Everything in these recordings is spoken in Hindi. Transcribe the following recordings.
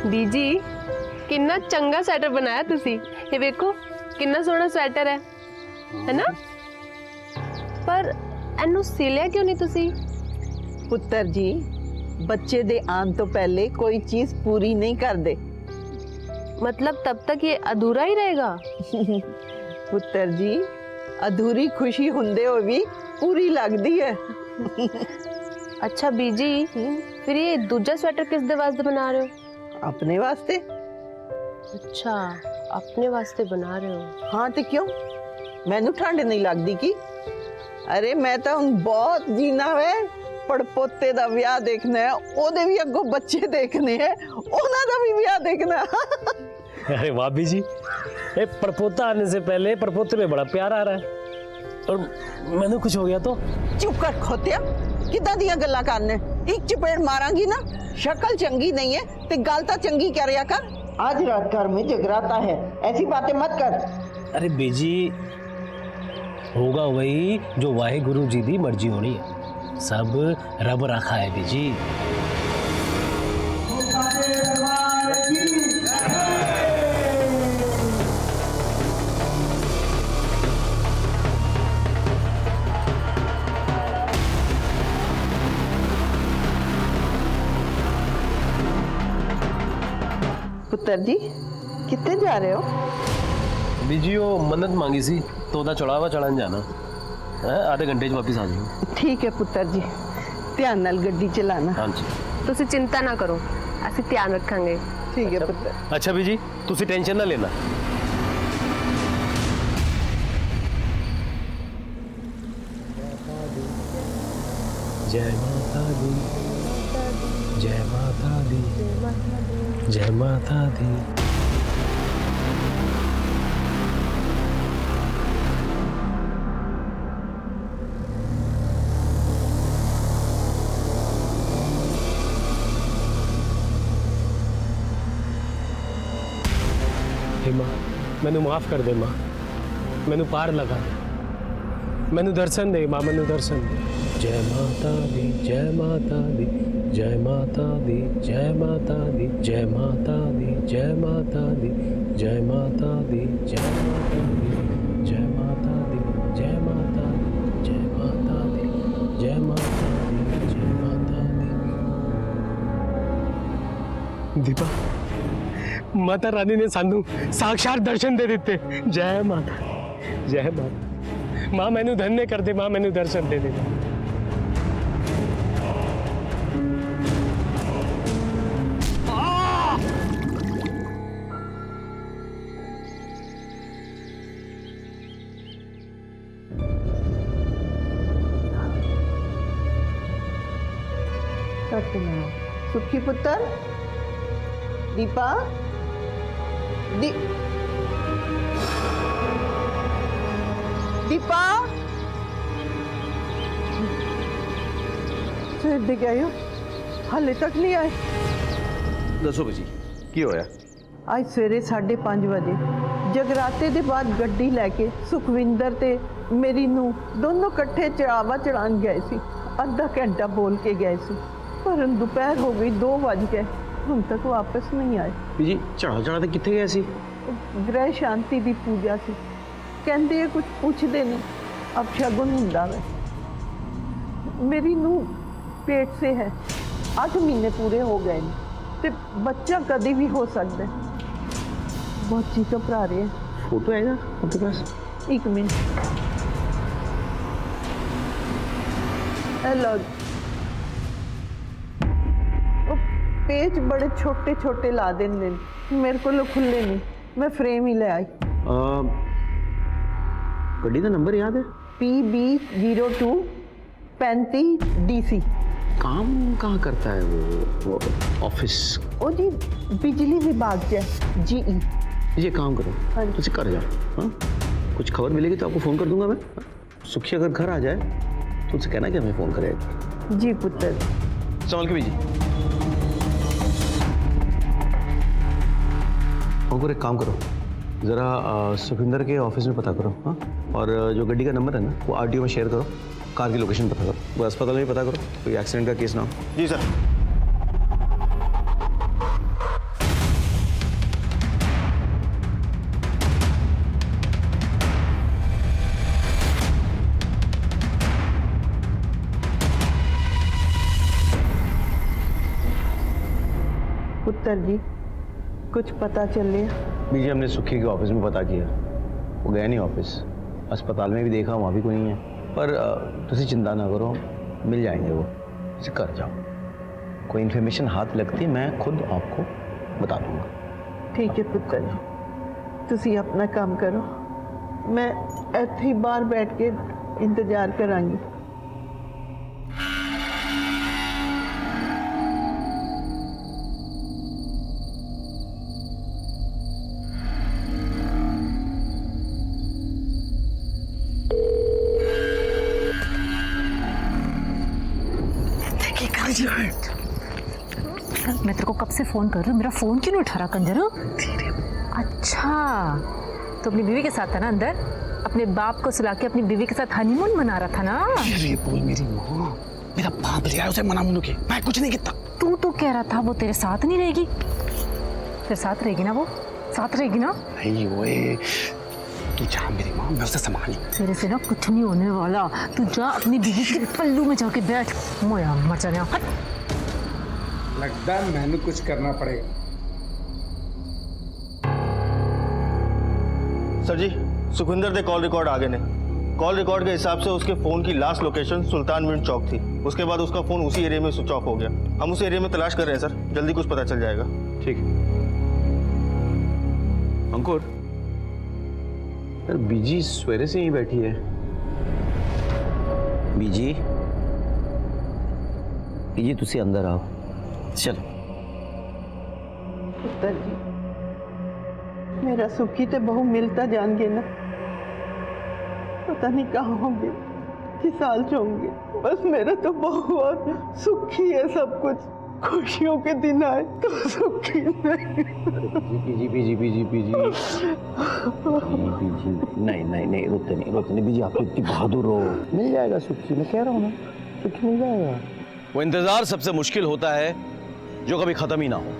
बीजी किन्ना चंगा स्वेटर बनाया तुसी। ये देखो किन्ना सोहना स्वेटर है ना? पर एनू सिलिया क्यों नहीं तुसी? पुत्र जी, बच्चे दे आने तो पहले कोई चीज पूरी नहीं कर दे। मतलब तब तक ये अधूरा ही रहेगा? पुत्र जी, अधूरी खुशी हुंदे हो भी पूरी लगदी है। अच्छा बीजी, फिर ये दूजा स्वेटर किस दे वास्ते बना रहे हो? अपने वास्ते। अच्छा, अपने वास्ते बना रहे हो? हाँ तो क्यों, मैनू ठंड नहीं लगदी की? अरे मैं तो हुण बहुत जीना है, पड़पोते दा विआह देखना है, ओदे भी अगों बच्चे देखने हैं, ओना दा भी विआह देखना। अरे वाह बीजी, ये परपोता आने से पहले परपोते में बड़ा प्यार आ रहा है, और मैंने कुछ हो गया तो? चुप कर खोतिया, किदां दियां गल्लां करने? एक चपेड़ मारांगी ना, शक्ल चंगी नहीं है ते गल तां चंगी करया कर। आज रात घर में जगराता है, ऐसी बातें मत कर। अरे बीजी, होगा वही जो वाहे गुरु जी दी मर्जी होनी है, सब रब रखा है बीजी। पुत्र जी, कितने जा रहे हो? बीजी वो मन्नत मांगी सी तो ओदा चढ़ावा चढ़ान जाना है, आधे घंटे च वापस आ जाऊंगा। ठीक है पुत्र जी, ध्यान नाल गड्डी चलाना। हाँ जी। तुसी चिंता ना करो, ਅਸੀਂ ध्यान रखांगे। ठीक है पुत्र। अच्छा बीजी, तुसी टेंशन ना लेना। जय माता दी, जय माता दी, जय माता दी। हे माँ, मैनू माफ कर दे माँ, मैनू पार लगा दे, मैनू दर्शन दे माँ, मैनू दर्शन दे। जय माता दी, जय माता दी, जय माता दी, जय माता दी, जय माता दी, जय माता दी, जय माता दी, जय माता दी, जय माता दी, जय माता दी, जय माता दी, जय माता दी, जय माता दी। दीपा, माता रानी ने सानू साक्षात दर्शन दे दिते। जय माता, जय माता। माँ मैनू धन्य कर दे माँ, मैनू दर्शन दे दे। सत्यनारायण, सुखी पुत्र। दीपा, दीपा, फिर दिख गए हो, हाले तक नहीं आए। दसो जी की होया? आज सवेरे 5:30 बजे जगराते के बाद गड्डी लैके सुखविंदर ते मेरी नूं दोनों कट्ठे चढ़ावा चढ़ान गए सी। आधा घंटा बोल के गए सी, पर दोपहर हो गई, 2 बज गए, हम तक वापस नहीं आए। जी चढ़ा चढ़ा तो कितने गए सी? ग्रह शांति की पूजा सी, कहते कुछ पूछते नहीं, अब शगुन हुंदा वे। मेरी नूं पेट से है, 8 महीने पूरे हो गए ने, ते बच्चा कभी भी हो सकता है। बहुत जी घबरा रहे हैं। फोटो है ना आपके पास? 1 मिनट। हेलो, पेज बड़े छोटे छोटे ला देने, मेरे को खुले नहीं, मैं फ्रेम ही ले आई। गड्डी का नंबर याद है? PB02 35 DC। काम कहाँ करता है वो ऑफिस? ओ जी, बिजली विभाग से GE। ये काम करो, हाँ जी। तुझे कर जाओ। हाँ, कुछ खबर मिलेगी तो आपको फ़ोन कर दूंगा मैं। सुखी अगर घर आ जाए तो उससे कहना कि हमें फ़ोन करेगा। जी पुत्र। संभाल के बीजी। और एक काम करो, ज़रा सुखविंदर के ऑफिस में पता करो। हाँ, और जो गड्डी का नंबर है ना वो RTO में शेयर करो, कार की लोकेशन पता करो, वो अस्पताल में पता करो, कोई एक्सीडेंट का केस ना हो। जी सर। पुत्र जी कुछ पता चले? बीजी हमने सुखी के ऑफिस में पता किया, वो गया नहीं ऑफिस। अस्पताल में भी देखा, वहाँ भी कोई नहीं है। पर तुसी चिंता ना करो, मिल जाएंगे वो, इसे कर जाओ। कोई इन्फॉर्मेशन हाथ लगती है मैं खुद आपको बता दूंगा। ठीक है पुत्र जी, तुसी अपना काम करो, मैं ਇੱਥੇ ही बाहर बैठ के इंतजार करांगी। मैं तेरे को कब से फोन कर रही हूँ, मेरा फोन क्यों नहीं उठा रहा कंजर? अच्छा, तो अपनी बीवी के साथ था ना अंदर, अपने बाप को सुला के अपनी बीवी के साथ हनीमून मना रहा था ना? ये बोल मेरी माँ, मेरा बाप ले आया उसे मना मुनु के, मैं कुछ नहीं कहता। तू तो कह रहा था वो तेरे साथ नहीं रहेगी, तेरे साथ रहेगी ना? वो साथ रहेगी ना? नहीं ओए, तू जा मेरी माँ, मैं उसे संभाली। तेरे से ना कुछ नहीं होने वाला, तू जा अपनी बीवी के पल्लू में जाके बैठ। मोया मर जाने, हट। लगता है मैंने कुछ करना पड़ेगा। सर जी, सुखविंदर दे कॉल रिकॉर्ड आगे ने। कॉल रिकॉर्ड के हिसाब से उसके फोन की लास्ट लोकेशन सुल्तान मिंट चौक थी। उसके बाद उसका फोन उसी एरिया में स्विच ऑफ हो गया। हम उस एरिया में तलाश कर रहे हैं सर, जल्दी कुछ पता चल जाएगा। ठीक है। अंकुर, यार बीजी सवेरे से ही बैठी है। बीजी, बीजी तुसी अंदर आओ। चलो। पुत्र जी, मेरा सुखी तो बहु मिलता जान गए ना, पता नहीं कहाँ होंगे, किस हाल से होंगे। बस मेरा तो बहु और सुखी है सब कुछ। खुशियों के दिन आए तो सुखी नहीं। बीजी बीजी बीजी बीजी बीजी नहीं नहीं नहीं, रोते नहीं बीजी, आप इतनी बहादुर हो। मिल जाएगा सुखी, मैं कह रहा हूँ ना, सुखी मिल जाएगा। वो इंतजार सबसे मुश्किल होता है जो कभी खत्म ही ना हो,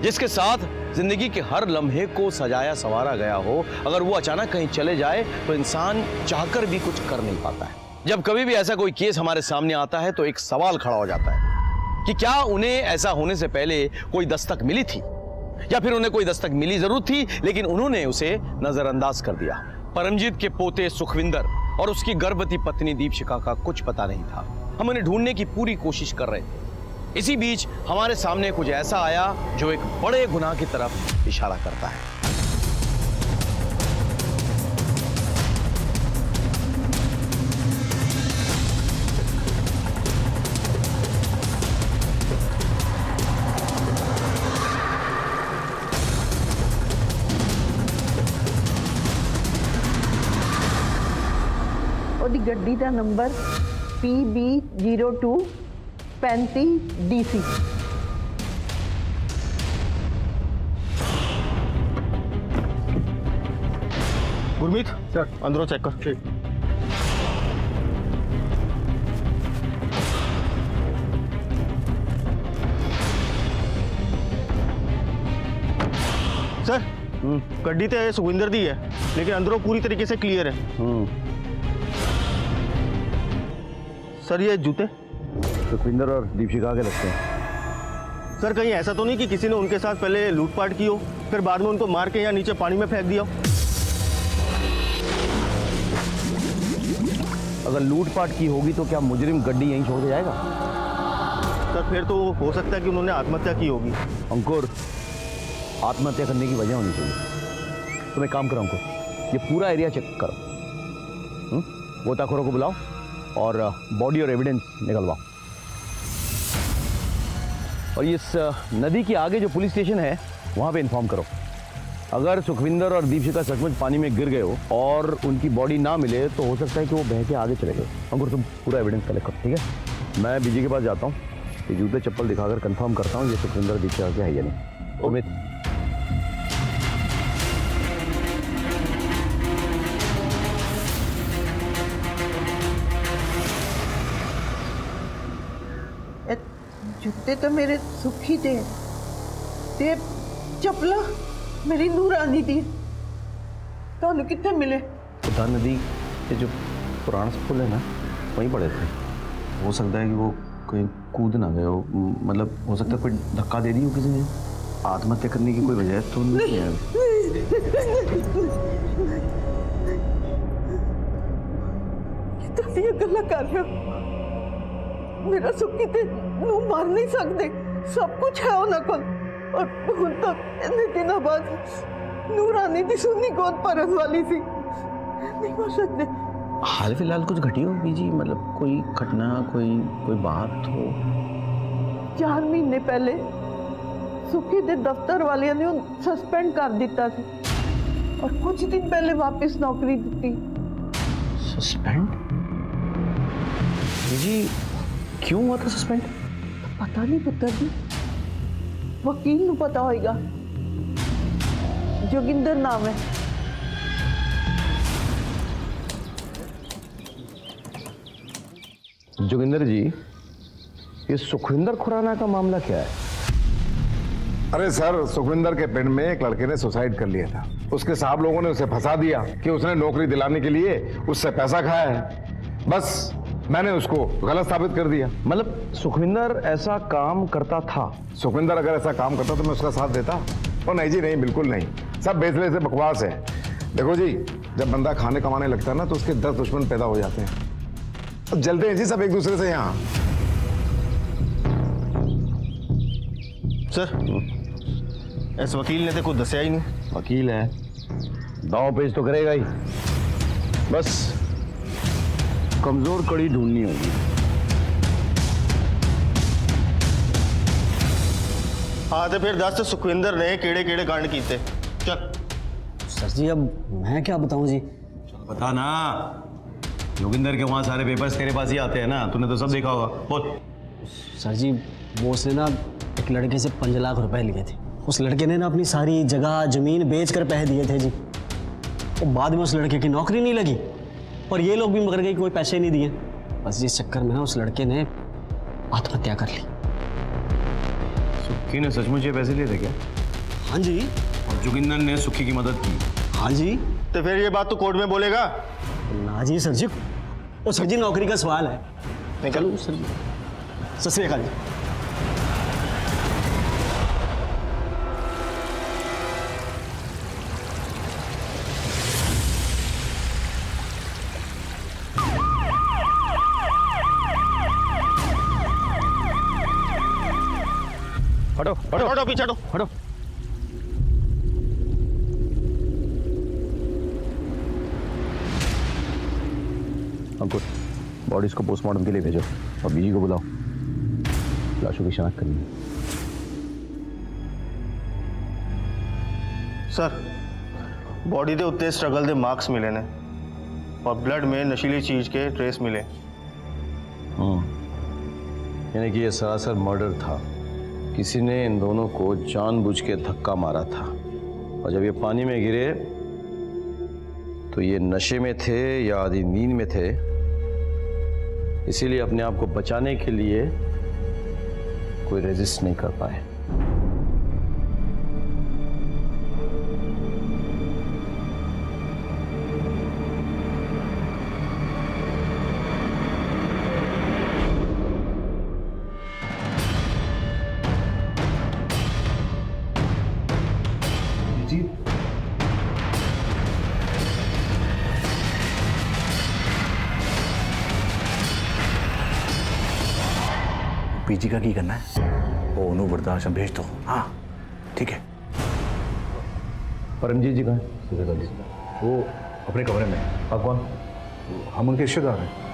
जिसके साथ जिंदगी के हर लम्हे को सजाया संवारा गया हो। अगर वो अचानक कहीं चले जाए तो इंसान चाहकर भी कुछ कर नहीं पाता है। जब कभी भी ऐसा कोई केस हमारे सामने आता है तो एक सवाल खड़ा हो जाता है कि क्या उन्हें ऐसा होने से पहले कोई दस्तक मिली थी, या फिर उन्हें कोई दस्तक मिली जरूर थी लेकिन उन्होंने उसे नजरअंदाज कर दिया। परमजीत के पोते सुखविंदर और उसकी गर्भवती पत्नी दीपशिखा का कुछ पता नहीं था। हम उन्हें ढूंढने की पूरी कोशिश कर रहे थे। इसी बीच हमारे सामने कुछ ऐसा आया जो एक बड़े गुनाह की तरफ इशारा करता है। ਉਹਦੀ ਗੱਡੀ ਦਾ number PB02 35DC। Gurmeet sir, अंदरों चेक कर। ठीक। सर, गड्डी तो सुखविंदर दी है लेकिन अंदरों पूरी तरीके से क्लियर है। सर ये जूते सुखविंदर और दीपशिखा के लगते हैं। सर कहीं ऐसा तो नहीं कि किसी ने उनके साथ पहले लूटपाट की हो, फिर बाद में उनको मार के यहाँ नीचे पानी में फेंक दिया हो? अगर लूटपाट की होगी तो क्या मुजरिम गड्डी यहीं छोड़ के जाएगा? सर फिर तो हो सकता है कि उन्होंने आत्महत्या की होगी। अंकुर, आत्महत्या करने की वजह होनी चाहिए। तुम एक काम करो अंकुर, ये पूरा एरिया चेक करो, गोताखोरों को बुलाओ और बॉडी और एविडेंस निकलवाओ। और इस नदी के आगे जो पुलिस स्टेशन है वहाँ पे इन्फॉर्म करो। अगर सुखविंदर और दीपशिखा सचमुच पानी में गिर गए हो और उनकी बॉडी ना मिले तो हो सकता है कि वो बह के आगे चले गए। अंकुर तुम पूरा एविडेंस कलेक्ट करो, ठीक है? मैं बीजी के पास जाता हूँ, ये जूते चप्पल दिखाकर कंफर्म करता हूँ ये सुखविंदर दीपशिखा के है या नहीं। उम्मीद जूते तो मेरे सुखी दे ते चपला मेरी नूरानी दी ਤੁਹਾਨੂੰ कितने मिले? उद्यान नदी के जो पुराना पुल है ना वहीं पड़े थे। हो सकता है कि वो कोई कूद ना गए हो, मतलब हो सकता है कोई धक्का दे दी हो किसी ने। आत्महत्या करने की कोई वजह तो नहीं है। ये गल्ला कर रहे हो, मेरा सुखी ते नू मार नहीं सकते, सब कुछ है उन्हें को। और हुण तक इतने दिनों बाद नूरानी दी सुन्नी गोद परन वाली सी, नहीं हो सकते। हाल फिलहाल कुछ घटी हो बीजी, मतलब कोई घटना, कोई बात हो? 4 महीने पहले सुखी दे दफ्तर वाले ने उन सस्पेंड कर दिता सी और कुछ दिन पहले वापस नौकरी दी। सस्पेंड? जी क्यों हुआ था सस्पेंड? पता नहीं पुत्र जी, वकील को पता होगा। जोगिंदर नाम है। जोगिंदर जी, ये सुखविंदर खुराना का मामला क्या है? अरे सर, सुखविंदर के पिंड में एक लड़के ने सुसाइड कर लिया था। उसके साहब लोगों ने उसे फंसा दिया कि उसने नौकरी दिलाने के लिए उससे पैसा खाया है। बस मैंने उसको गलत साबित कर दिया। मतलब सुखविंदर ऐसा काम करता था? सुखविंदर अगर ऐसा काम करता तो मैं उसका साथ देता? ओ नहीं जी, नहीं, बिल्कुल नहीं। सब बेचले से बकवास है। देखो जी, जब बंदा खाने कमाने लगता है ना तो उसके 10 दुश्मन पैदा हो जाते हैं। अब जलते हैं जी सब एक दूसरे से यहाँ। सर, इस वकील ने तो कुछ दसिया ही नहीं। वकील है, दांव पेच तो करेगा ही। बस कमजोर कड़ी ढूंढनी होगी। हाँ तो फिर दस सुखविंदर ने केड़े केड़े कांड कीते, चल। सर जी अब मैं क्या बताऊं जी। बता ना, जोगिंदर के वहाँ सारे पेपर्स तेरे पास ही आते हैं ना, तूने तो सब देखा होगा। बोल। सर जी वो उसने ना एक लड़के से 5 लाख रुपए लिए थे। उस लड़के ने ना अपनी सारी जगह जमीन बेच कर पैसे दिए थे जी। और बाद में उस लड़के की नौकरी नहीं लगी और ये लोग भी मगर गए, कोई पैसे नहीं दिए। बस इस चक्कर में ना उस लड़के ने आत्महत्या कर ली। सुखी ने सचमुच ये पैसे लिए थे क्या? हाँ जी। और जोगिंदर ने सुखी की मदद की? हाँ जी। तो फिर ये बात तो कोर्ट में बोलेगा ना जी सर जी, वो सर जी नौकरी का सवाल है। निकल सर जी। सत श्री अकाल जी। हटो हटो हटो, पीछे हटो। हटो। अंकुर, बॉडीज को पोस्टमार्टम के लिए भेजो और बीजी को बुलाओ, लाशों की शनाख्त करनी है। सर, बॉडी के उत्ते स्ट्रगल के मार्क्स मिले ने और ब्लड में नशीली चीज के ट्रेस मिले। यानी कि ये सरासर मर्डर था। किसी ने इन दोनों को जानबूझ के धक्का मारा था और जब ये पानी में गिरे तो ये नशे में थे या आधी नींद में थे, इसीलिए अपने आप को बचाने के लिए कोई रेजिस्ट नहीं कर पाए। पीजी का की करना है? वो उन्हों वृद्धाश्रम भेज दो। हाँ ठीक है। परमजीत जी कहाँ हैं? वो अपने कमरे में। आप कौन? हम उनके रिश्तेदार हैं।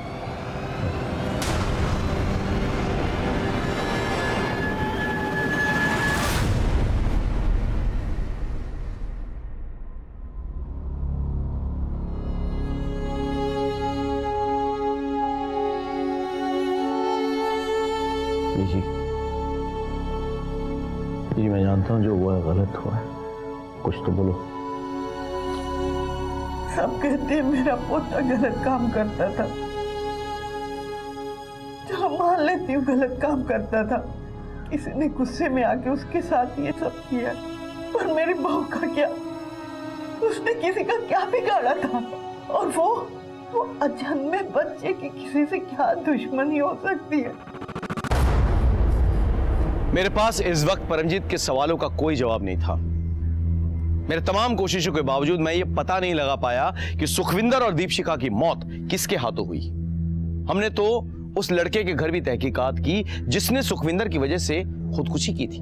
जी मैं जानता हूँ जो हुआ है गलत हुआ है, कुछ तो बोलो। सब कहते हैं मेरा पोता गलत काम करता था। चलो मान लेती हूँ गलत काम करता था, किसी ने गुस्से में आके उसके साथ ये सब किया। पर मेरी बहू का क्या? उसने किसी का क्या बिगाड़ा था? और वो अजन्मे बच्चे की किसी से क्या दुश्मनी हो सकती है? मेरे पास इस वक्त परमजीत के सवालों का कोई जवाब नहीं था। मेरे तमाम कोशिशों के बावजूद मैं ये पता नहीं लगा पाया कि सुखविंदर और दीपशिखा की मौत किसके हाथों हुई। हमने तो उस लड़के के घर भी तहकीकात की जिसने सुखविंदर की वजह से खुदकुशी की थी,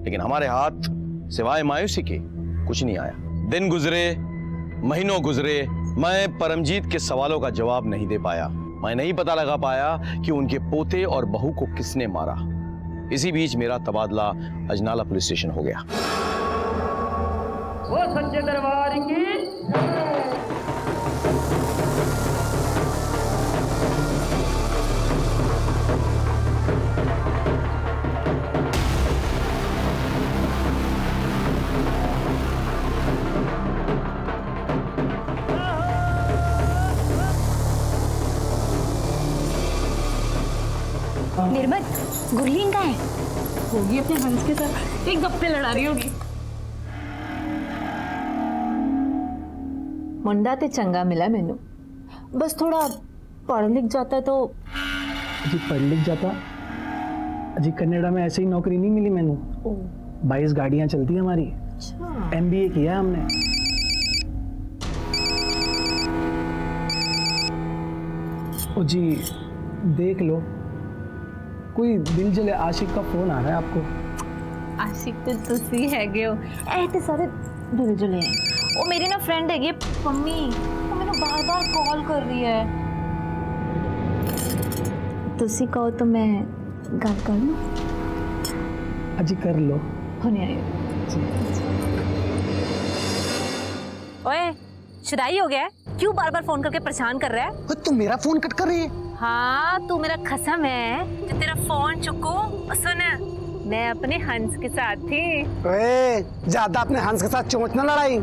लेकिन हमारे हाथ सिवाय मायूसी के कुछ नहीं आया। दिन गुजरे, महीनों गुजरे, मैं परमजीत के सवालों का जवाब नहीं दे पाया। मैं नहीं पता लगा पाया कि उनके पोते और बहू को किसने मारा। इसी बीच मेरा तबादला अजनाला पुलिस स्टेशन हो गया। वो सच्चे दरबार की निर्मल, गुरलीन कहाँ है? होगी अपने हंस के साथ, एक गप्पे लड़ा रही होगी। मुंडा ते चंगा मिला मैनू, बस थोड़ा पढ़ लिख जाता तो। जी पढ़ लिख जाता जी, कनाडा में ऐसे ही नौकरी नहीं मिली मैनू। 22 गाड़ियां चलती हैं हमारी। MBA किया है हमने। ओ जी देख लो, कोई दिल जले आशिक का फोन आ रहा है आपको। आशिक तो तुसी हैगे हो, ऐसे सारे दिल जुले हैं। वो मेरी ना फ्रेंड हैगी पम्मी, वो मैंने बार-बार कॉल कर रही है। तुसी कहो तो मैं गल कर लूं? अजी कर लो। होने आई। ओए, शुदाई हो गया है? क्यों बार-बार फोन करके परेशान कर रहा है? तू मेरा फोन कट कर रही है। हाँ, तू मेरा खसम है जो तेरा फोन चुकू। सुन, मैं अपने हंस के साथ थी। ओए, ज्यादा अपने हंस के साथ चोंच ना लड़ाई,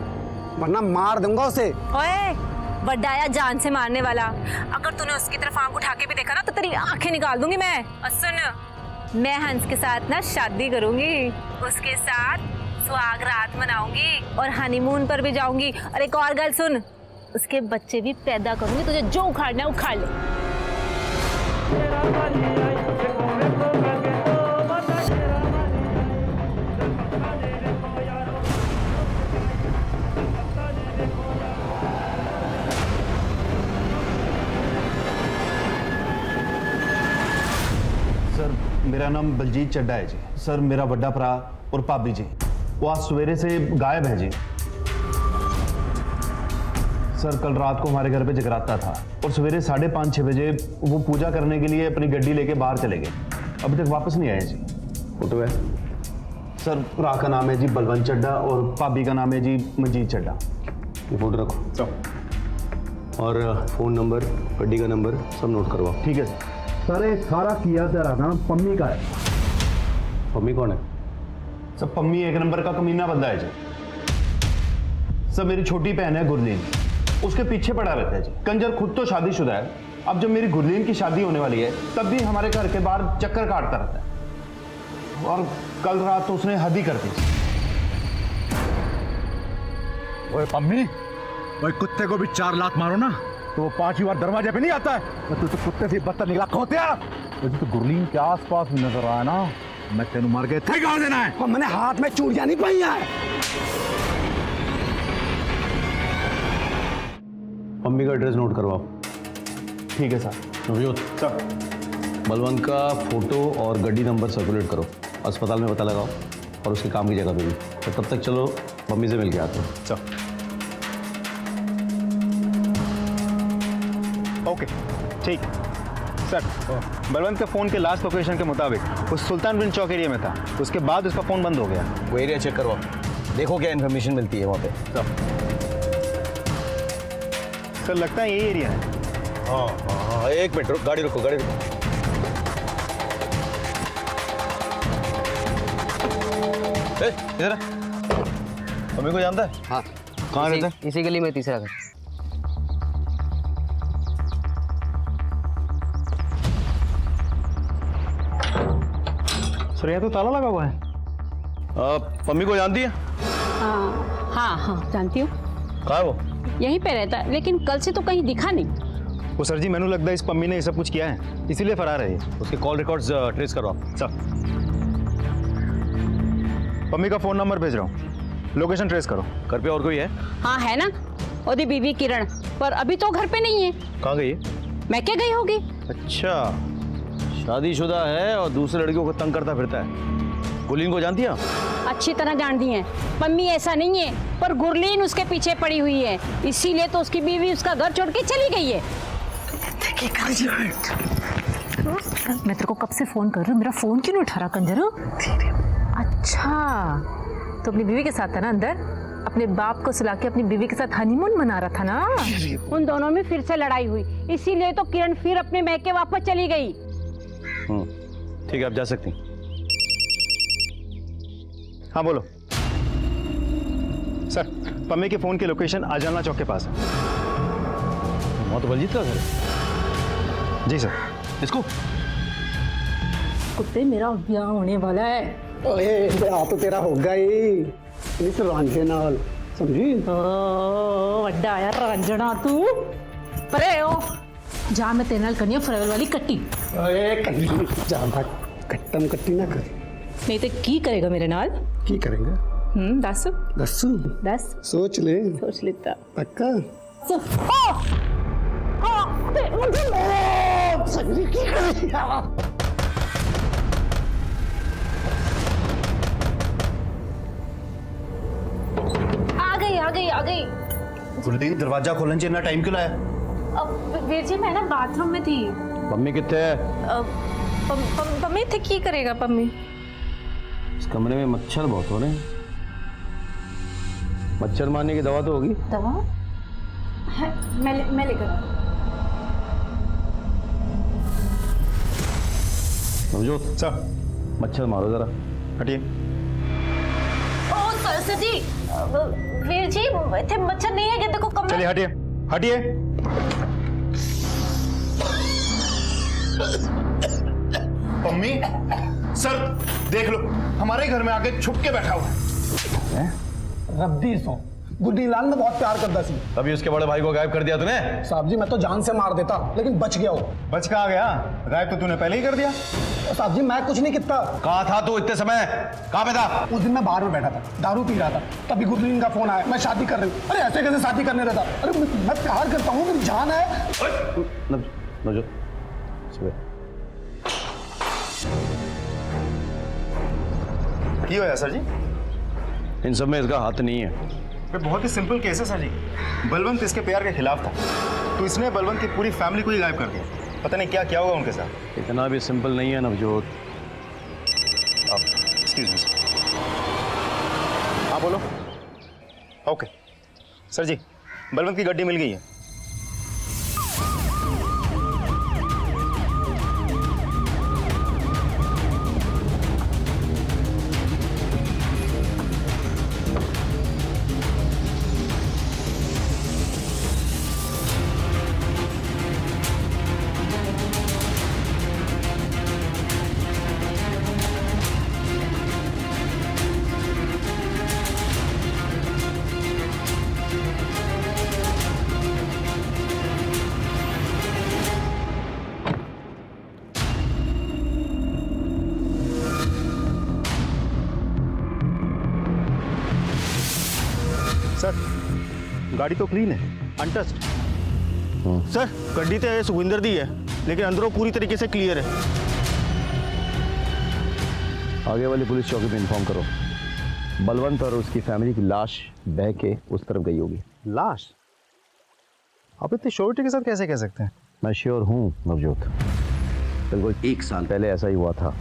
वरना मार दूंगा उसे। ओए, बड्डाया जान से मारने वाला, अगर तूने उसकी तरफ आंख उठा के भी देखा ना तो तेरी आंखें निकाल दूंगी मैं। और सुन, मैं हंस के साथ ना शादी करूंगी, उसके साथ सुहाग रात मनाऊंगी और हनीमून पर भी जाऊंगी। और एक और गल सुन, उसके बच्चे भी पैदा करूंगी, तुझे जो उखाड़ना है उखाड़ ले। सर मेरा नाम बलजीत चड्डा है जी। सर मेरा बड़ा भरा और भाभी जी वो आज सवेरे से गायब है जी। सर कल रात को हमारे घर पे जगराता था और सवेरे 5:30-6 बजे वो पूजा करने के लिए अपनी गड्डी लेके बाहर चले गए, अभी तक वापस नहीं आए जी। फोटो है? सर भरा का नाम है जी बलवंत चड्डा और भाभी का नाम है जी मंजीत चड्डा। ये फोटो रखो सर। और फोन नंबर, गड्डी का नंबर सब नोट करवाओ। ठीक है सर। सर ये सारा किया तेरा नाम पम्मी का है। पम्मी कौन है? सर पम्मी एक नंबर का कमीना बंदा है जी। सर मेरी छोटी बहन है गुरलीन, उसके पीछे पड़ा रहता है जी। कंजर खुद तो शादीशुदा है, अब जब मेरी गुरलीन की शादी होने वाली है तब भी हमारे घर के बाहर चक्कर काटता रहता है। और कल रात तो उसने हद ही कर दी। ओए पम्मी, ओए कुत्ते को भी 4 लात मारो ना तो वो 5वीं बार दरवाजे पे नहीं आता है। तू तो कुत्ते से बदतर निकला खोतिया। तुझे तो गुरलीन के आसपास नजर आया ना, मैं तेनू मार के थे गाड़ देना है। मैंने हाथ में चूड़ियां नहीं पाई है। मम्मी का एड्रेस नोट करवाओ। ठीक है सर। नवजोत सर बलवंत का फोटो और गड्डी नंबर सर्कुलेट करो, अस्पताल में पता लगाओ और उसके काम की जगह पे भी। तो तब तक चलो मम्मी से मिल के आते हो। सर ओके ठीक। सर बलवंत के फ़ोन के लास्ट लोकेशन के मुताबिक वो सुल्तान बिन चौक एरिया में था, उसके बाद उसका फ़ोन बंद हो गया। वो एरिया चेक करवाओ, देखो क्या इन्फॉर्मेशन मिलती है वहाँ पे। सर लगता है यही एरिया है। हाँ, एक मिनट रुको, गाड़ी रुको, गाड़ी रुको। इधर मम्मी को जानता है? हाँ। कहाँ रहता है? इसी गली में तीसरा घर। सर यहाँ तो ताला लगा हुआ है। मम्मी को जानती है? हाँ जानती हूँ, कहाँ है वो? यहीं पे रहता है, लेकिन कल से तो कहीं दिखा नहीं। वो सर जी मैंने लगता है इस पम्मी ने ये सब कुछ किया है, इसीलिए फरार है ये। उसके कॉल रिकॉर्ड्स ट्रेस करो आप। सर पम्मी का फोन नंबर भेज रहा हूँ, लोकेशन ट्रेस करो। घर पे और कोई है? हाँ है ना, ओदी बीवी किरण, पर अभी तो घर पे नहीं है। कहाँ गई है? मैं क्या गई होगी? अच्छा, शादीशुदा है और दूसरे लड़कियों को तंग करता फिरता है। गुरलीन को जानती है? अच्छी तरह जानती हैं। मम्मी ऐसा नहीं है, पर गुरलीन उसके पीछे पड़ी हुई है, इसीलिए तो उसकी बीवी उसका घर छोड़ के चली गई है। मैं तेरे को कब से फोन कर रही हूँ, मेरा फोन क्यों नहीं उठा रहा कंजर? अच्छा, तो अपनी बीवी के साथ था ना अंदर, अपने बाप को सुला के अपनी बीवी के साथ हनीमून मना रहा था ना। उन दोनों में फिर से लड़ाई हुई, इसीलिए तो किरण फिर अपने मैके वापस चली गई। ठीक है, आप जा सकती हैं। हाँ बोलो सर, पम्मी के फोन की लोकेशन आजाना चौक के पास है। वहाँ तो बलजीत का घर है। जी सर। इसको कुत्ते, मेरा ब्याह होने वाला है। ओए ब्याह तो तेरा होगा ही इस रांझे नाल, समझी? वड्डा आया रंजना तू, परे ओ जा, मैं तेरे नाल करनी है फरेवल वाली कट्टी। ओए कट्टी ज्यादा कट्टम कट्टी ना कर। नहीं तो की करेगा मेरे नाल? की करेंगे? दस दसू दस सोच ले, सोच लेता। पक्का? सगली की करेगी? आ गई। गुरलीन, दरवाजा खोलने चाहिए ना, टाइम क्यों लाया? अब वीर जी, मैं ना बाथरूम में थी। मम्मी कितने है? पम्मी थे, की करेगा पम्मी? इस कमरे में मच्छर बहुत हो रहे हैं। मच्छर मारने की दवा तो होगी? दवा है, मैं लेकर। समझो सर मच्छर मारो जरा। हटिए। ओ सर जी, वीर जी इतने मच्छर नहीं है, ये देखो कमरे। चलिए हटिए हटिए। पम्मी, सर देख लो, हमारे घर में आके छुप के बैठा हुआ है। रब्दी सो गुड्डी लाल ने बहुत प्यार करता सी। तभी उसके बड़े भाई को गायब कर दिया तूने? साहब जी मैं तो जान से मार देता, लेकिन बच गया वो। बच कहाँ गया? गायब तो तूने पहले ही कर दिया। साहब जी मैं कुछ नहीं किया। कहाँ था तू इतने समय? कहाँ पे था? उस दिन मैं बाहर में बैठा था, दारू पी रहा था, तभी गुरलीन का फोन आया, मैं शादी कर रही हूँ। अरे ऐसे कैसे शादी करने रहता? अरे मैं प्यार करता हूँ, मेरी जान है। नवजोत की होया सर जी? इन सब में इसका हाथ नहीं है। बहुत ही सिंपल केस है सर जी। बलवंत इसके प्यार के खिलाफ था, तो इसने बलवंत की पूरी फैमिली को ही गायब कर दिया। पता नहीं क्या क्या होगा उनके साथ। इतना भी सिंपल नहीं है नवजोत। Excuse me sir. हाँ बोलो। ओके सर जी, बलवंत की गड्डी मिल गई है। सर गाड़ी तो क्लीन है, अनटच्ड। सर गड्डी तो सुखविंदर दी है, लेकिन अंदरों पूरी तरीके से क्लियर है। आगे वाली पुलिस चौकी पे इन्फॉर्म करो। बलवंत और उसकी फैमिली की लाश बह के उस तरफ गई होगी। लाश? आप इतनी श्योरिटी के साथ कैसे कह सकते हैं? मैं श्योर हूँ नवजोत, बिल्कुल 1 साल पहले ऐसा ही हुआ था।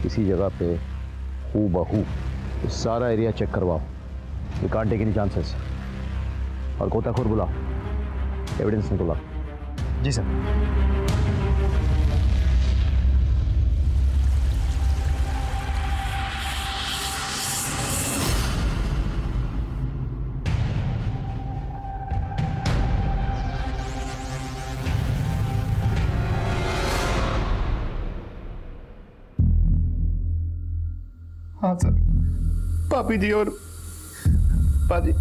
इसी जगह पे हूबहू सारा एरिया चेक करवाओ। You can't take any chances. और गोताखोर बुलाओ, एविडेंस निकलाओ। जी सर। हाँ सर, पापी जी और पाजी।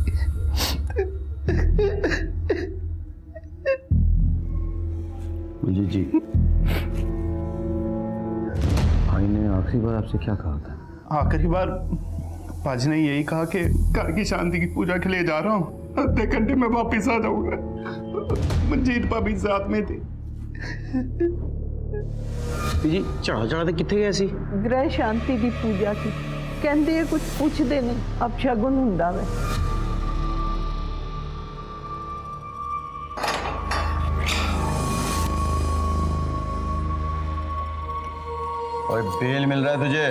जी जी, भाई ने आखिरी बार आपसे क्या कहा था? आखिरी बार पाजी ने यही कहा कि घर की शांति की पूजा के लिए जा रहा हूँ, आधे घंटे में वापिस आ जाऊंगा। मंजीत भाभी साथ में थी। जी चढ़ा चढ़ा कितने गए सी? ਗ੍ਰਹਿ ਸ਼ਾਂਤੀ ਦੀ ਪੂਜਾ ਸੀ। ਕਹਿੰਦੇ ਇਹ ਕੁਝ ਪੁੱਛਦੇ ਨੇ, ਅਪਸ਼ਗੁਨ ਹੁੰਦਾ ਵੇ। और बेल मिल रहा है तुझे,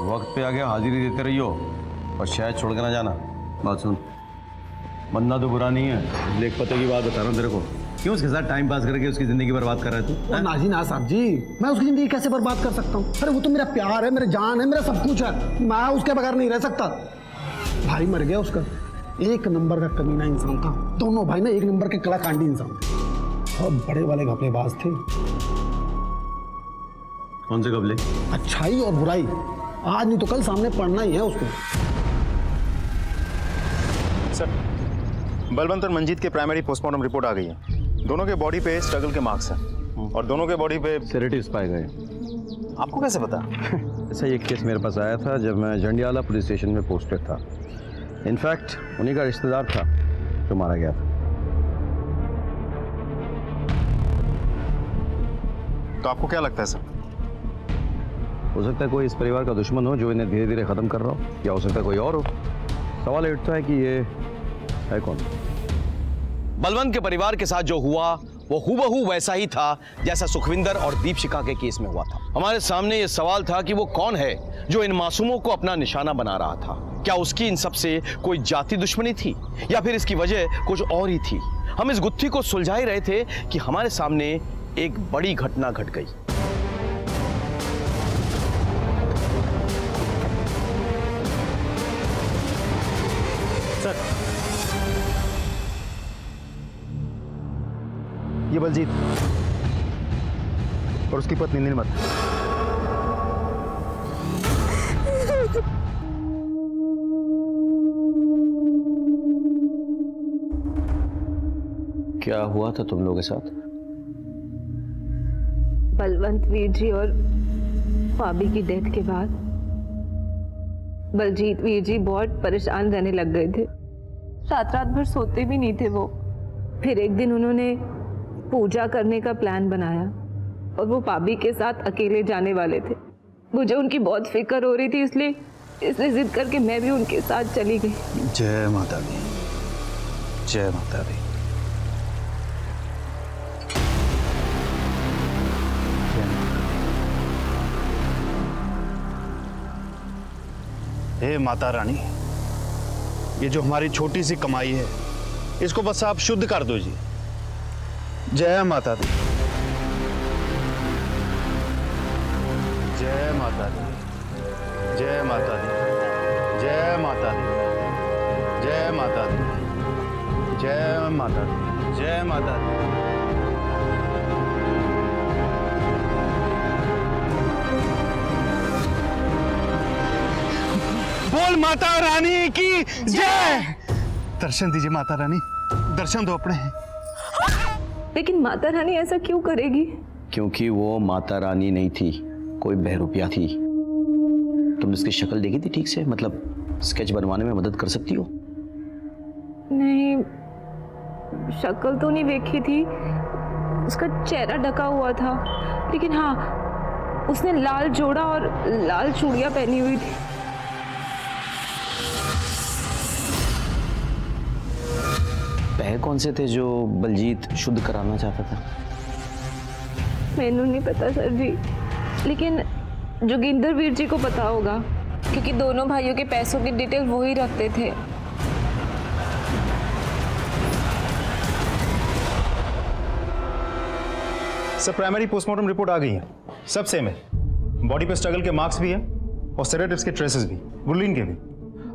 वक्त पे आके हाजिरी देते रहियो और शायद छोड़ के ना जाना। बात सुन, बनना तो बुरा नहीं है, लेख पते की बात बता रहा हूँ तेरे को। क्यों उसके साथ टाइम पास करके उसकी जिंदगी बर्बाद कर रहा है तू? ना जी ना साहब जी, मैं उसकी जिंदगी कैसे बर्बाद कर सकता हूँ? अरे वो तो मेरा प्यार है, मेरा जान है, मेरा सब कुछ है। मैं उसके बगैर नहीं रह सकता। भाई मर गया उसका, एक नंबर का कमीना इंसान था। दोनों भाई ना एक नंबर के कलाकांडी इंसान थे और बड़े वाले घपलेबाज थे। कौन से कबले? अच्छाई और बुराई आज नहीं तो कल सामने पड़ना ही है उसको। सर, बलवंत और मंजीत के प्राइमरी पोस्टमार्टम रिपोर्ट आ गई है। दोनों के बॉडी पे स्ट्रगल के मार्क्स हैं और दोनों के बॉडी पे सेडेटिव्स पाए गए। आपको कैसे पता? ऐसा एक केस मेरे पास आया था जब मैं जंडियाला पुलिस स्टेशन में पोस्टेड था। इनफैक्ट उन्हीं का रिश्तेदार था जो मारा गया था। तो आपको क्या लगता है सर? हो सकता है कोई इस परिवार का दुश्मन हो जो इन्हें धीरे धीरे खत्म कर रहा हो, या हो सकता है कोई और हो। सवाल ये उठता है कि ये है कौन? बलवंत के परिवार के साथ जो हुआ वो हूबहू वैसा ही था जैसा सुखविंदर और दीपशिखा के केस में हुआ था। हमारे सामने ये सवाल था कि वो कौन है जो इन मासूमों को अपना निशाना बना रहा था। क्या उसकी इन सब से कोई जाति दुश्मनी थी या फिर इसकी वजह कुछ और ही थी? हम इस गुत्थी को सुलझा ही रहे थे कि हमारे सामने एक बड़ी घटना घट गई। सर, ये बलजीत और उसकी पत्नी नीलमत। क्या हुआ था तुम लोगों के साथ? बलवंत वीर जी और भाभी की डेथ के बाद बलजीत वीर जी बहुत परेशान रहने लग गए थे। रात रात भर सोते भी नहीं थे वो। फिर एक दिन उन्होंने पूजा करने का प्लान बनाया और वो भाभी के साथ अकेले जाने वाले थे। मुझे उनकी बहुत फिक्र हो रही थी, इसलिए जिद करके मैं भी उनके साथ चली गई। जय माता दी, जय माता दी। हे माता रानी, ये जो हमारी छोटी सी कमाई है इसको बस आप शुद्ध कर दो जी। जय माता दी, जय माता दी, जय माता दी, जय माता दी, जय माता दी, जय माता दी, जय माता दी। बोल माता रानी की जय। दर्शन दीजिए माता रानी, दर्शन दो अपने। लेकिन माता रानी ऐसा क्यों करेगी? क्योंकि वो माता रानी नहीं थी, कोई बहरूपिया थी। तुम इसकी शक्ल देखी थी ठीक से? मतलब स्केच बनवाने में मदद कर सकती हो? नहीं, शक्ल तो नहीं देखी थी, उसका चेहरा ढका हुआ था। लेकिन हाँ, उसने लाल जोड़ा और लाल चूड़ियां पहनी हुई थी। पैर कौन से थे जो बलजीत शुद्ध कराना चाहता था? मैनू नहीं पता सर जी, लेकिन जोगिंदर वीर जी को पता होगा क्योंकि दोनों भाइयों के पैसों की डिटेल वो ही रखते थे। सर, प्राइमरी पोस्टमार्टम रिपोर्ट आ गई है, सब सेम है। बॉडी पे स्ट्रगल के मार्क्स भी है और सेडेटिव्स के ट्रेसेस भी, गुरलीन के भी।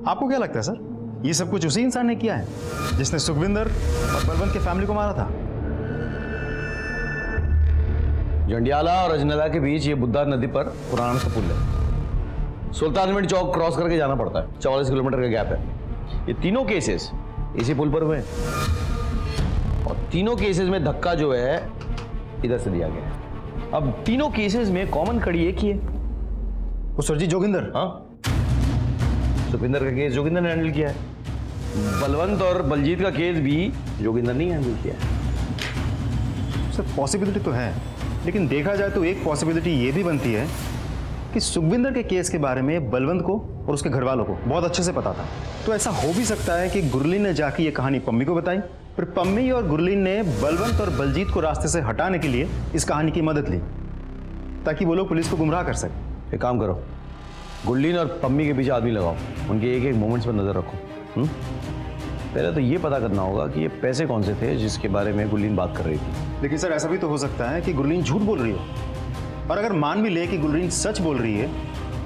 आपको क्या लगता है सर, ये सब कुछ उसी इंसान ने किया है जिसने सुखविंदर और बलवंत के फैमिली को मारा था? जंडियाला और अजनला के बीच ये बुद्धा नदी पर पुराना सा पुल है। सुल्तानविंड चौक क्रॉस करके जाना पड़ता है, 44 किलोमीटर का गैप है। ये तीनों केसेस इसी पुल पर हुए हैं और तीनों केसेस में धक्का जो है इधर से दिया गया है। अब तीनों केसेस में कॉमन कड़ी एक ही है। वो सर जी जोगिंदर। हाँ, सुखविंदर का केस जोगिंदर ने हैंडल किया है। बलवंत और बलजीत का केस भी जोगिंदर ने हैंडल किया है। सर पॉसिबिलिटी तो है, लेकिन देखा जाए तो एक पॉसिबिलिटी ये भी बनती है कि सुखविंदर के केस के बारे में बलवंत को और उसके घर वालों को बहुत अच्छे से पता था। तो ऐसा हो भी सकता है कि गुरलीन ने जाके ये कहानी पम्मी को बताई, फिर पम्मी और गुरलीन ने बलवंत और बलजीत को रास्ते से हटाने के लिए इस कहानी की मदद ली, ताकि वो लोग पुलिस को गुमराह कर सकें। एक काम करो, गुरलीन और पम्मी के पीछे आदमी लगाओ, उनके एक एक मोमेंट्स पर नजर रखो। पहले तो ये पता करना होगा कि ये पैसे कौन से थे जिसके बारे में गुरलीन बात कर रही थी। लेकिन सर ऐसा भी तो हो सकता है कि गुरलीन झूठ बोल रही हो, और अगर मान भी ले कि गुरलीन सच बोल रही है,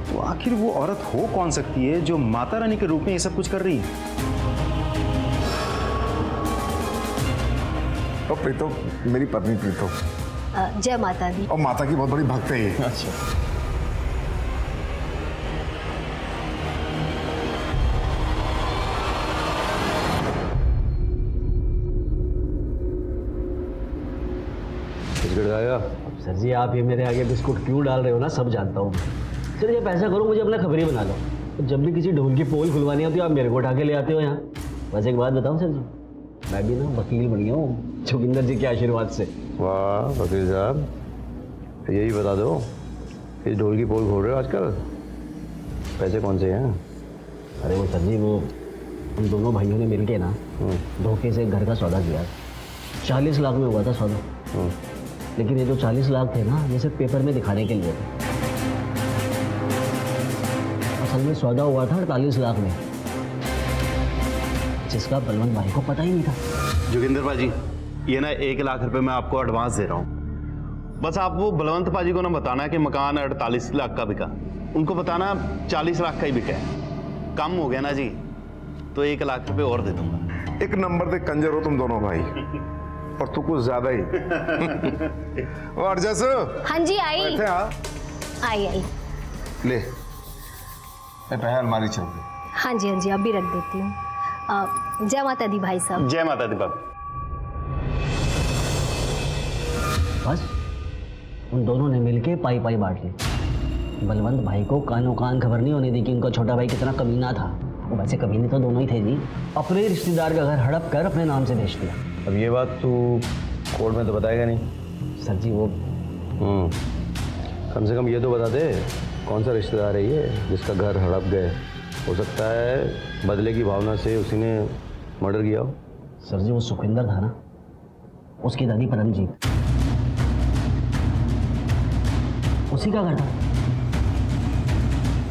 तो आखिर वो औरत हो कौन सकती है जो माता रानी के रूप में ये सब कुछ कर रही है? तो प्रीतो मेरी पत्नी प्रीतो, जय माता दी। और माता की बहुत बड़ी भक्त है ये। अच्छा, अब सर जी आप ये मेरे आगे बिस्कुट क्यों डाल रहे हो ना, सब जानता हूँ। सर ये ऐसा करो, मुझे अपना खबरी बना लो। जब भी किसी ढोल की पोल खुलवानी होती है आप मेरे को उठा के ले आते हो यहाँ। बस एक बात बताऊँ सर जी, मैं भी ना वकील बन गया हूँ जोगिंदर जी के आशीर्वाद से। वाह वकील साहब, यही बता दो, इस ढोल की पोल खोल रहे हो आजकल, पैसे कौन से हैं? अरे वो सर जी, वो उन दोनों भाइयों ने मिलके ना धोखे से घर का सौदा किया। 40 लाख में हुआ था सौदा, लेकिन ये जो 40 लाख थे ना, ये सिर्फ पेपर में दिखाने के लिए थे। असल में सौदा हुआ था 48 लाख में, जिसका बलवंत भाई को पता ही नहीं था। जोगिंदर पाजी, ये ना 1 लाख रुपए मैं आपको एडवांस दे रहा हूँ। बस आप वो बलवंत पाजी को ना बताना कि मकान 48 लाख का बिका, उनको बताना 40 लाख का ही बिका है। कम हो गया ना जी, तो 1 लाख रुपए और दे दूंगा। एक नंबर पे कंजर हो तुम दोनों भाई, और तू कुछ ज्यादा ही। और जैसे हाँ जी आई आई आई। ले पहले अलमारी चल गई। हाँ जी अभी रख देती हूँ। जय माता दी भाई साहब। जय माता दी बाबू। बस उन दोनों ने मिलके पाई पाई बांट ली। बलवंत भाई को कानों कान खबर नहीं होने दी कि उनका छोटा भाई कितना कमीना था। वो वैसे कमीने तो दोनों ही थे जी। अपने रिश्तेदार का घर हड़प कर अपने नाम से बेच दिया। अब ये बात तू कोर्ट में तो बताएगा नहीं? सर जी वो कम से कम ये तो बता दे, कौन सा रिश्तेदार है ये जिसका घर हड़प गए? हो सकता है बदले की भावना से उसी ने मर्डर किया हो। सर जी वो सुखविंदर था ना, उसकी दादी परमजीत, उसी का घर था।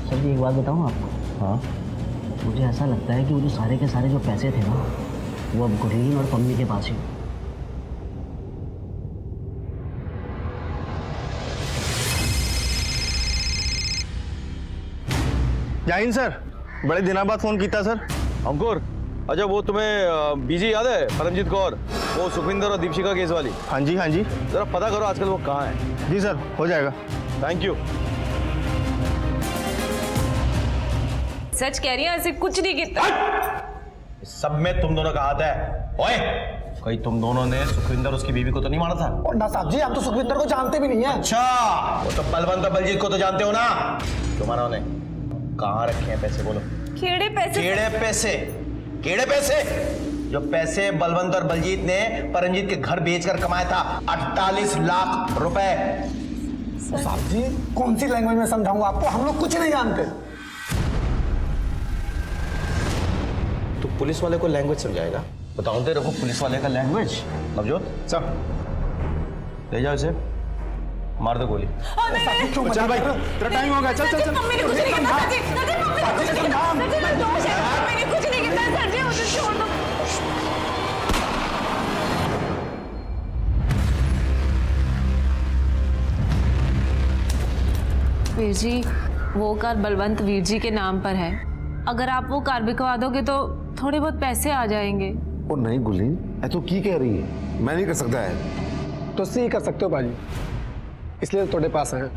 सर जी एक बात बताऊँ आपको? हाँ, मुझे ऐसा लगता है कि वो जो सारे के सारे जो पैसे थे ना, वो अब गुरलीन और पम्मी के पास ही। जय हिंद सर, बड़े दिनों बाद फोन किया सर। अंकुर, अच्छा वो तुम्हें बीजी याद है, परमजीत कौर, वो सुखविंदर और दीपशिका केस वाली? हाँ जी जरा पता करो आजकल वो कहाँ है। जी सर, हो जाएगा। Thank you. सच कह रही है, ऐसे कुछ नहीं किया। सब में तुम दोनों का हाथ है। ओए, कहीं तुम दोनों ने सुखविंदर उसकी बीवी को तो नहीं मारा था? ना साहब जी, हम तो सुखविंदर को जानते भी नहीं है। अच्छा, वो तो बलवंत और बलजीत को तो जानते हो ना? तुम्हारा ने कहाँ रखे हैं पैसे, बोलो? खेड़े पैसे। केड़े पैसे? केड़े पैसे? जो पैसे बलवंत और बलजीत ने परमजीत के घर बेचकर कमाया था, 48 लाख रुपए। साहब जी कौन सी लैंग्वेज में समझाऊंगा आपको, हम लोग कुछ नहीं जानते। तो पुलिस वाले को लैंग्वेज समझाएगा? बताओ तेरे को पुलिस वाले का लैंग्वेज। नवजोत सर ले जाओ इसे, मार दो गोली। चल भाई, तेरा टाइम हो गया, चल चल चल। मम्मी ने कुछ नहीं किया सर जी। सर जी मम्मी ने कुछ नहीं किया। सर जी मैं दोष है, मम्मी ने कुछ नहीं किया। सर जी मुझे छोड़ दो। वीर जी, वो कार बलवंत वीर जी के नाम पर है। अगर आप वो कार बिकवा दोगे तो थोड़े बहुत पैसे आ जाएंगे। ओ नहीं गुरलीन, ऐ तो की कह रही है, मैं नहीं कर सकता है। तो सी कर सकते हो बाजी, इसलिए तो थोड़े पास हैं।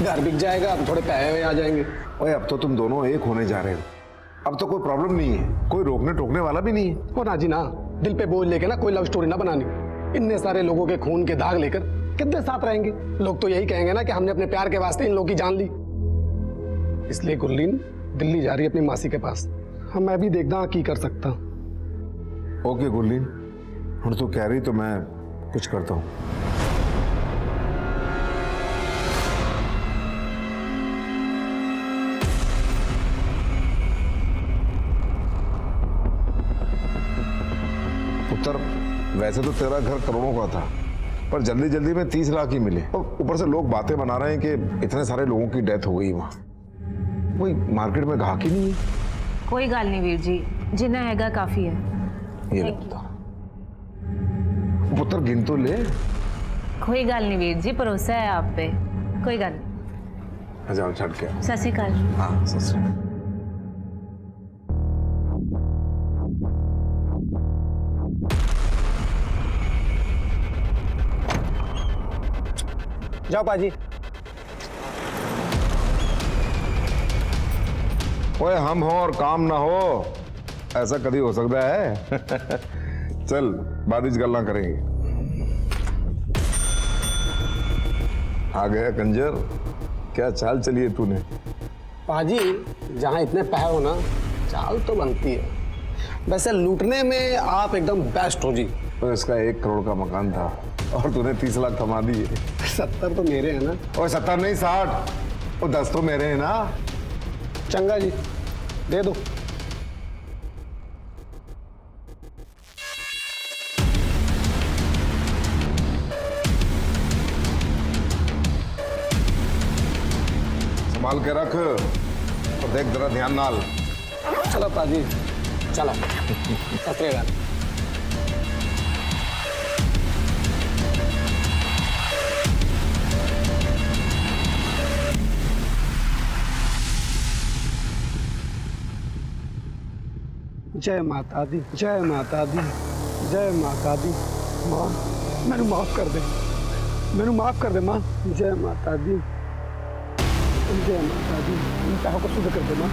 घर बिक जाएगा, अब थोड़े पैसे आ जाएंगे। ओए अब तो तुम दोनों एक होने जा रहे हो, अब तो कोई प्रॉब्लम नहीं है, कोई रोकने टोकने वाला भी नहीं है। और ना जी ना, दिल पे बोझ लेके ना कोई लव स्टोरी ना बनानी। इतने सारे लोगों के खून के दाग लेकर कितने साथ रहेंगे? लोग तो यही कहेंगे ना कि हमने अपने प्यार के वास्ते इन लोगों की जान ली। इसलिए गुरलीन दिल्ली जा रही है अपनी मासी के पास। हाँ, मैं भी देखदा की कर सकता। ओके गुरलीन, हुण तू कह रही तो मैं कुछ करता हूँ। पुत्र, वैसे तो तेरा घर करोड़ों का था, पर जल्दी जल्दी में 30 लाख ही मिले, और ऊपर से लोग बातें बना रहे हैं कि इतने सारे लोगों की डेथ हो गई वहां। वही मार्केट में ग्राहक ही नहीं है। कोई गल नहीं वीर जी, जिन्ना हैगा काफी है। ये ले पुत्र, पुत्र गिन तो ले। कोई गल नहीं वीर जी, भरोसा है आप पे, कोई गल नहीं। जाओ छड़ के। सत श्री अकाल। हाँ सत श्री अकाल। जाओ पाजी। ओए हम हो और काम ना हो, ऐसा कभी हो सकता है? चल बाद में गल्ला करेंगे। आ गया कंजर, क्या चाल चली है तूने? पाजी, जहाँ इतने पैसे हो ना, चाल तो बनती है। वैसे लूटने में आप एकदम बेस्ट हो जी। तो इसका 1 करोड़ का मकान था और तूने 30 लाख कमा दिए। 70 तो मेरे हैं ना। और 70 नहीं 60, और 10 तो मेरे हैं ना। चंगा जी, दे दो। संभाल के रख और देख जरा ध्यान नाल। चलो पाजी, चलो। सत श्री अकाल। जय माता दी, जय माता दी, जय माता दी। माँ, मैनू माफ कर दे, मैनू माफ कर दे माँ। जय माता दी, जय माता दी। इन पैसों को शुद्ध कर दे माँ,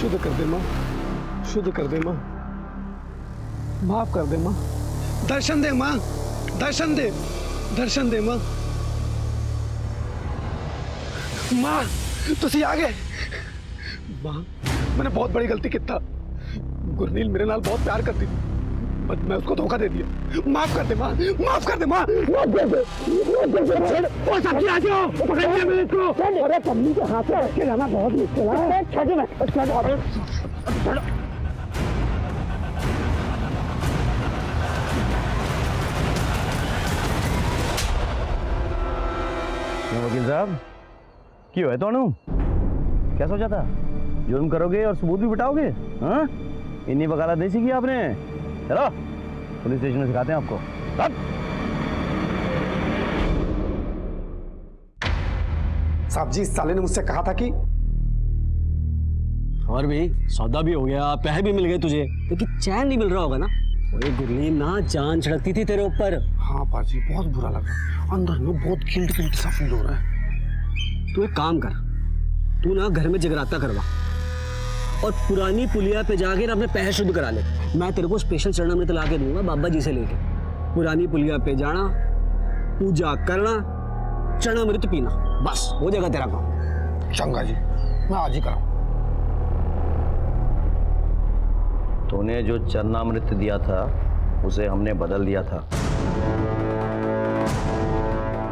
शुद्ध कर दे माँ, शुद्ध कर दे माँ, माफ कर दे माँ। दर्शन दे माँ, दर्शन दे, दर्शन दे माँ। माँ तुसी आ गए। माँ, मैंने बहुत बड़ी गलती की था। गुरनील मेरे नाल बहुत प्यार करती थी, बट मैं उसको धोखा दे दिया। माफ कर दे माँ, माफ कर दे माँ, माफ कर दे। ओ साथी आ जाओ, पकड़िए मेरे को। अरे पम्मी के हाथ में रख के जाना बहुत मुश्किल है। छड़ में, छड़। वकील साहब, क्यों है तो क्या सोचा था? जुर्म करोगे और सबूत भी बिठाओगे? हाँ, इन्हीं वकालत नहीं सीखी आपने। चलो पुलिस स्टेशन में सिखाते हैं आपको। साहब जी, इस साले ने मुझसे कहा था कि और भी सौदा भी हो गया, पैसे भी मिल गए तुझे, लेकिन चैन नहीं मिल रहा होगा ना। ओए गुरलीन ना जान छिड़कती थी तेरे ऊपर। हाँ पाजी, बहुत बुरा लगा, अंदर में बहुत गिल्ट गिल्ट सा फील हो रहा है। तू एक काम कर, तू ना घर में जगराता करवा और पुरानी पुलिया पे जाके ना अपने पैसे शुद्ध करा ले। मैं तेरे को स्पेशल चरणामृत ला के दूंगा बाबा जी से लेके। पुरानी पुलिया पे जाना, पूजा करना, चरणामृत पीना, बस हो जाएगा तेरा काम। चंगा जी, मैं आज ही कराऊं। तूने जो चरणामृत दिया था उसे हमने बदल दिया था।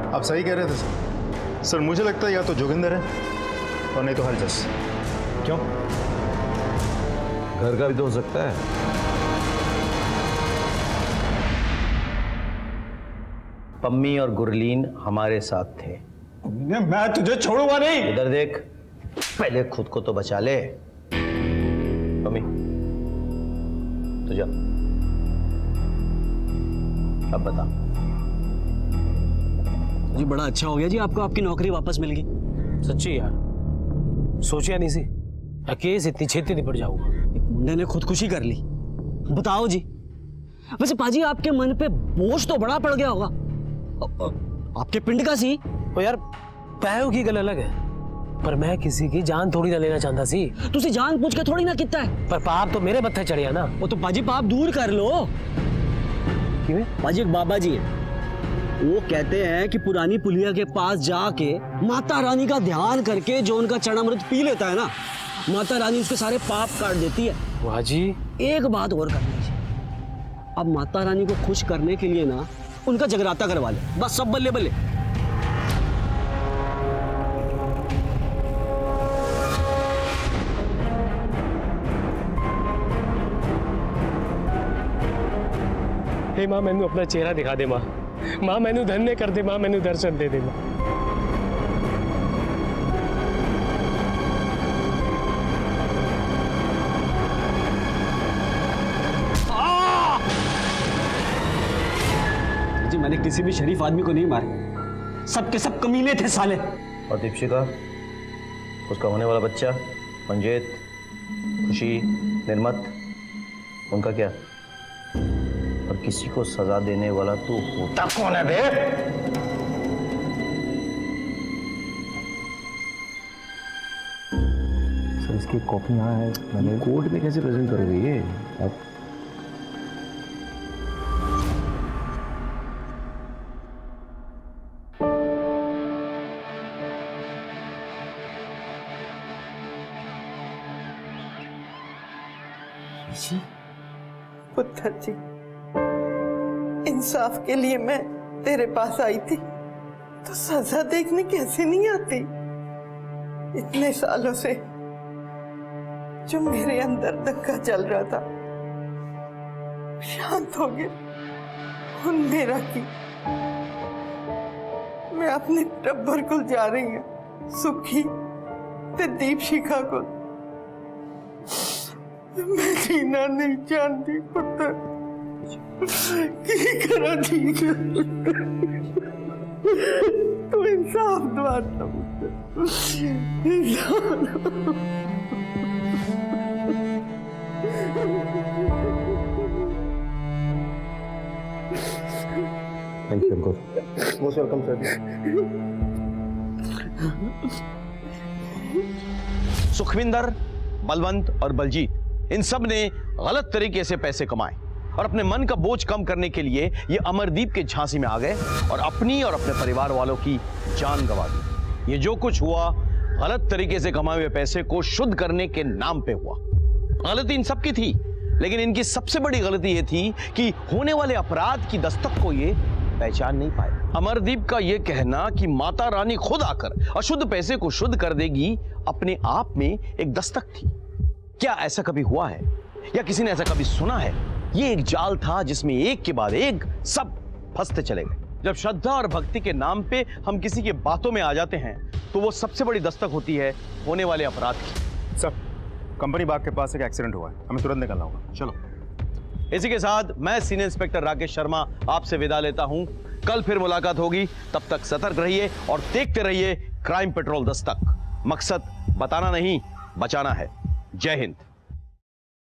आप सही कह रहे थे सर। सर मुझे लगता है या तो जोगिंदर है और नहीं तो हरजस। क्यों? घर का भी तो हो सकता है। पम्मी और गुरलीन हमारे साथ थे। मैं तुझे छोड़ूंगा नहीं। इधर देख, पहले खुद को तो बचा ले। पम्मी तो जा, अब बता। जी बड़ा अच्छा हो गया जी, आपको आपकी नौकरी वापस मिल गई। सच्ची यार, सोचा नहीं सी केस इतनी छेती निपट जाऊंगा। एक मुंडे ने खुदकुशी कर ली। बताओ जी, वैसे पाजी आपके मन पे बोझ तो बड़ा पड़ गया होगा। आपके पिंड का सी। तो यार पैरों की गल अलग है, पर मैं किसी की जान थोड़ी ना लेना चाहता सी। तुसी जान पूछ के थोड़ी ना कितना है। पर पाप तो मेरे मत्थे चढ़िया ना। वो तो पाजी पाप दूर कर लो। किवें? पाजी एक बाबा जी है, वो कहते हैं कि पुरानी पुलिया के पास जाके माता रानी का ध्यान करके जो उनका चरणामृत पी लेता है ना, माता रानी उसके सारे पाप काट देती है। वाह जी, एक बात और कर लीजिए, अब माता रानी को खुश करने के लिए ना उनका जगराता करवा ले, बस सब बल्ले बल्ले। हे मां, मैनू अपना चेहरा दिखा दे मां। मां मैनू धन्य कर दे मां, मैनू दर्शन दे दे मां। जी मैंने किसी भी शरीफ आदमी को नहीं मारे, सबके सब कमीने थे साले। और दीपशिका, उसका होने वाला बच्चा, मंजेत, खुशी, निर्मत, उनका क्या? और किसी को सजा देने वाला तू होता कौन है बे? सर इसकी कॉपी यहाँ है, मैंने कोर्ट में कैसे प्रेजेंट करोगे ये आप? पुत्र जी, इंसाफ के लिए मैं तेरे पास आई थी, तो सजा देखने कैसे नहीं आती? इतने सालों से जो मेरे अंदर धक्का चल रहा था शांत हो गया। और मेरा की मैं अपने टब्बर को जा रही हूँ, सुखी ते दीपशिखा को। मैं जीना नहीं जानती पुत्र, की करा ठीक है, तू इंसाफ दवाता पुत्र, thank you Ankur. Most welcome sir. Sukhwinder, Balwant और बलजीत, इन सब ने गलत तरीके से पैसे कमाए और अपने मन का बोझ कम करने के लिए ये अमरदीप के झांसी में आ गए और अपनी और अपने परिवार वालों की जान गंवा दी। ये जो कुछ हुआ गलत तरीके से कमाए हुए पैसे को शुद्ध करने के नाम पे हुआ। गलती इन सब की थी, लेकिन इनकी सबसे बड़ी गलती ये थी कि होने वाले अपराध की दस्तक को ये पहचान नहीं पाए। अमरदीप का ये कहना कि माता रानी खुद आकर अशुद्ध पैसे को शुद्ध कर देगी अपने आप में एक दस्तक थी। क्या ऐसा कभी हुआ है या किसी ने ऐसा कभी सुना है? ये एक जाल था जिसमें एक के बाद एक सब फंसते चले गए। जब श्रद्धा और भक्ति के नाम पे हम किसी की बातों में आ जाते हैं तो वो सबसे बड़ी दस्तक होती है होने वाले अपराध की। सर, कंपनी बाग के पास एक एक्सीडेंट हुआ है, हमें तुरंत निकलना होगा। चलो। इसी के साथ मैं सीनियर इंस्पेक्टर राकेश शर्मा आपसे विदा लेता हूं। कल फिर मुलाकात होगी, तब तक सतर्क रहिए और देखते रहिए क्राइम पेट्रोल दस्तक। मकसद बताना नहीं, बचाना है। जय हिंद।